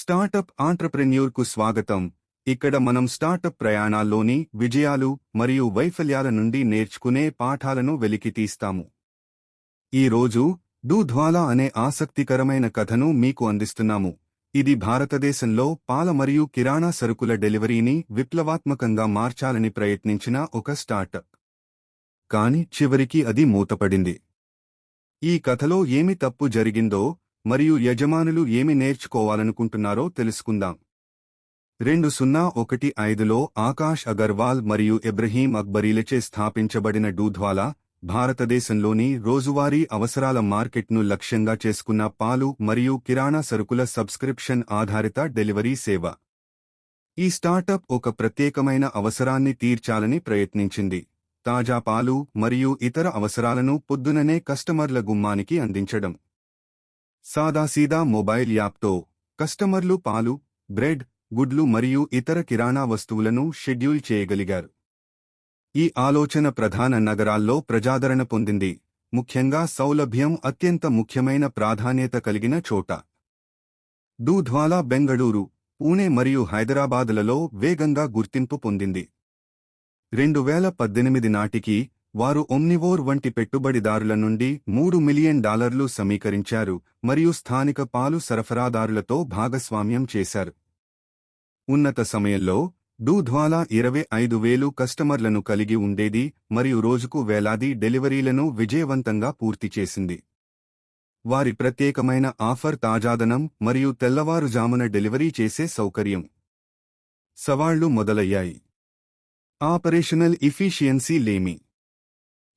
Startup ఆంట్రప్రెన్యూర్కు స్వాగతం. ఇక్కడ మనం స్టార్టప్ ప్రయాణాల్లోని విజయాలు మరియు వైఫల్యాల నుండి నేర్చుకునే పాఠాలను వెలికితీస్తాము. ఈరోజు దూధ్వాలా అనే ఆసక్తికరమైన కథను మీకు అందిస్తున్నాము. ఇది భారతదేశంలో పాల మరియు కిరాణా సరుకుల డెలివరీని విప్లవాత్మకంగా మార్చాలని ప్రయత్నించిన ఒక స్టార్టప్. కాని చివరికి అది మూతపడింది. ఈ కథలో ఏమి తప్పు జరిగిందో మరియు యజమానులు ఏమి నేర్చుకోవాలనుకుంటున్నారో తెలుసుకుందాం. 2015లో ఆకాష్ అగర్వాల్ మరియు ఇబ్రహీం అక్బరీలచే స్థాపించబడిన దూధ్వాలా భారతదేశంలోని రోజువారీ అవసరాల మార్కెట్ను లక్ష్యంగా చేసుకున్న పాలు మరియు కిరాణా సరుకుల సబ్స్క్రిప్షన్ ఆధారిత డెలివరీ సేవ. ఈ స్టార్టప్ ఒక ప్రత్యేకమైన అవసరాన్ని తీర్చాలని ప్రయత్నించింది: తాజా పాలు మరియు ఇతర అవసరాలను పొద్దుననే కస్టమర్ల గుమ్మానికి అందించడం. సాదాసీదా మొబైల్ యాప్తో కస్టమర్లు పాలు, బ్రెడ్, గుడ్లు మరియు ఇతర కిరాణా వస్తువులను షెడ్యూల్ చేయగలిగారు. ఈ ఆలోచన ప్రధాన నగరాల్లో ప్రజాదరణ పొందింది, ముఖ్యంగా సౌలభ్యం అత్యంత ముఖ్యమైన ప్రాధాన్యత కలిగిన చోట. దూధ్వాలా బెంగళూరు, పూణే మరియు హైదరాబాదులలో వేగంగా గుర్తింపు పొందింది. 2018 నాటికి వారు ఒమ్నివోర్ వంటి పెట్టుబడిదారుల నుండి $3 మిలియన్ సమీకరించారు మరియు స్థానిక పాలు సరఫరాదారులతో భాగస్వామ్యం చేశారు. ఉన్నత సమయంలో దూధ్వాలా 25,000 కస్టమర్లను కలిగి ఉండేది మరియు రోజుకు వేలాది డెలివరీలను విజయవంతంగా పూర్తి చేసింది. వారి ప్రత్యేకమైన ఆఫర్ తాజాదనం మరియు తెల్లవారుజామున డెలివరీ చేసే సౌకర్యం. సవాళ్లు మొదలయ్యాయి. ఆపరేషనల్ ఎఫిషియన్సీ లేమి.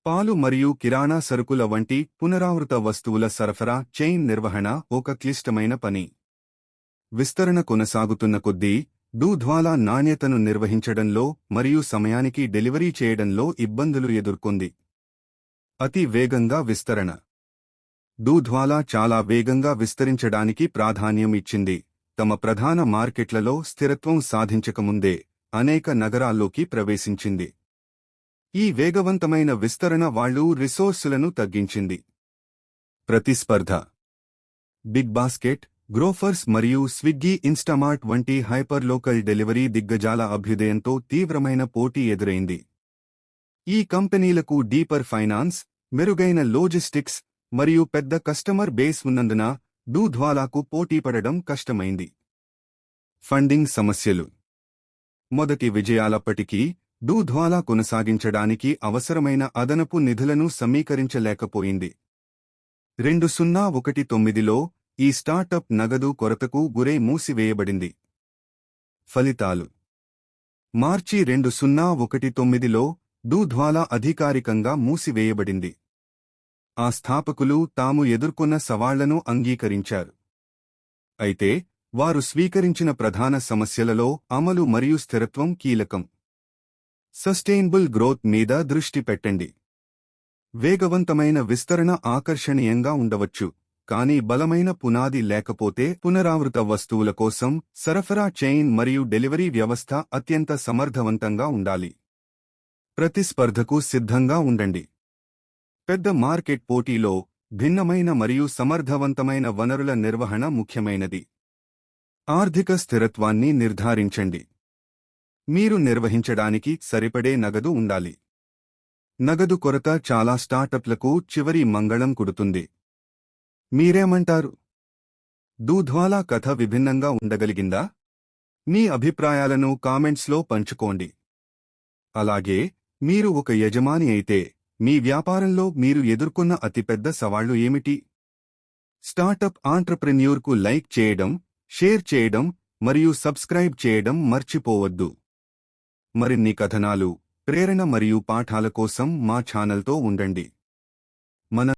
పాలు మరియు కిరాణా సరుకుల వంటి పునరావృత వస్తువుల సరఫరా చైన్ నిర్వహణ ఒక క్లిష్టమైన పని. విస్తరణ కొనసాగుతున్న కొద్దీ దూధ్వాలా నాణ్యతను నిర్వహించడంలో మరియు సమయానికి డెలివరీ చేయడంలో ఇబ్బందులు ఎదుర్కొంది. అతి వేగంగా విస్తరణ. దూధ్వాలా చాలా వేగంగా విస్తరించడానికి ప్రాధాన్యం ఇచ్చింది. తమ ప్రధాన మార్కెట్లలో స్థిరత్వం సాధించకముందే అనేక నగరాల్లోకి ప్రవేశించింది. ఈ వేగవంతమైన విస్తరణ వాళ్లు రిసోర్సులను తగ్గించింది. ప్రతిస్పర్ధ. బిగ్ బాస్కెట్, గ్రోఫర్స్ మరియు స్విగ్గీ ఇన్స్టామార్ట్ వంటి హైపర్లోకల్ డెలివరీ దిగ్గజాల అభ్యుదయంతో తీవ్రమైన పోటీ ఎదురైంది. ఈ కంపెనీలకు డీపర్ ఫైనాన్స్, మెరుగైన లోజిస్టిక్స్ మరియు పెద్ద కస్టమర్ బేస్ ఉన్నందున దూధ్వాలాకు పోటీపడడం కష్టమైంది. ఫండింగ్ సమస్యలు. మొదటి విజయాలప్పటికీ దూధ్వాలా కొనసాగించడానికి అవసరమైన అదనపు నిధులను సమీకరించలేకపోయింది. 2019లో ఈ స్టార్టప్ నగదు కొరతకు గురై మూసివేయబడింది. ఫలితాలు. మార్చి 2019లో దూధ్వాలా అధికారికంగా మూసివేయబడింది. ఆ స్థాపకులు తాము ఎదుర్కొన్న సవాళ్లను అంగీకరించారు. అయితే వారు స్వీకరించిన ప్రధాన సమస్యలలో అమలు మరియు స్థిరత్వం కీలకం. సస్టైనబుల్ గ్రోత్ మీద దృష్టి పెట్టండి. వేగవంతమైన విస్తరణ ఆకర్షణీయంగా ఉండవచ్చు, కానీ బలమైన పునాది లేకపోతే పునరావృత వస్తువుల కోసం సరఫరా చైన్ మరియు డెలివరీ వ్యవస్థ అత్యంత సమర్థవంతంగా ఉండాలి. ప్రతిస్పర్ధకు సిద్ధంగా ఉండండి. పెద్ద మార్కెట్ పోటీలో భిన్నమైన మరియు సమర్థవంతమైన వనరుల నిర్వహణ ముఖ్యమైనది. ఆర్థిక స్థిరత్వాన్ని నిర్ధారించండి. మీరు నిర్వహించడానికి సరిపడే నగదు ఉండాలి. నగదు కొరత చాలా స్టార్టప్లకు చివరి మంగళం కుడుతుంది. మీరేమంటారు? దూధ్వాలా కథ విభిన్నంగా ఉండగలిగిందా? మీ అభిప్రాయాలను కామెంట్స్లో పంచుకోండి. అలాగే మీరు ఒక యజమాని అయితే మీ వ్యాపారంలో మీరు ఎదుర్కొన్న అతిపెద్ద సవాళ్లు ఏమిటి? స్టార్టప్ ఆంట్రప్రెన్యూర్కు లైక్ చేయడం, షేర్ చేయడం మరియు సబ్స్క్రైబ్ చేయడం మర్చిపోవద్దు. మరిన్ని కథనాలు, ప్రేరణ మరియు పాఠాల కోసం మా ఛానల్తో ఉండండి. మన